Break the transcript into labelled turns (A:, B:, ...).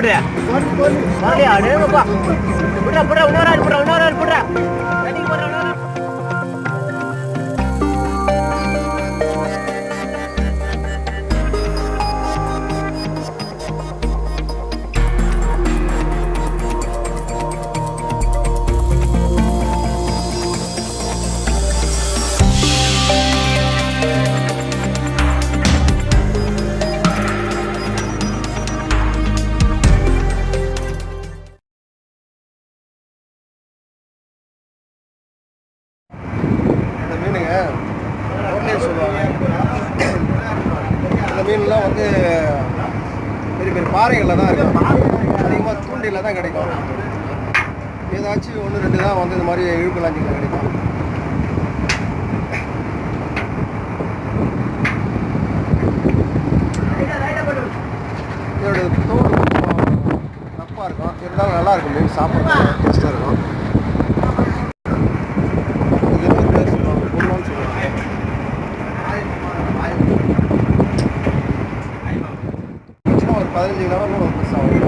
A: போடுறியா வரலையா அடேங்கப்பா புடுறா புடுறா இன்னொரு ஆள் புடுறா தண்ணிக்கு போடுறா
B: மீன்லாம் வந்து பெரிய பெரிய பாறைகளில் தான் இருக்கும், அதிகமாக தூண்டியில் தான் கிடைக்கும். ஏதாச்சும் ஒன்று ரெண்டு தான் வந்து இந்த மாதிரி இழுப்பு லாஞ்சியில் கிடைக்கும். இதோட தோல் தப்பாக இருக்கும், இருந்தாலும் நல்லாயிருக்கும். மீன் சாப்பிட்றது டேஸ்ட்டாக இருக்கும். ஒரு 15 கிலோ ஒரு பஸ் ஆகும்.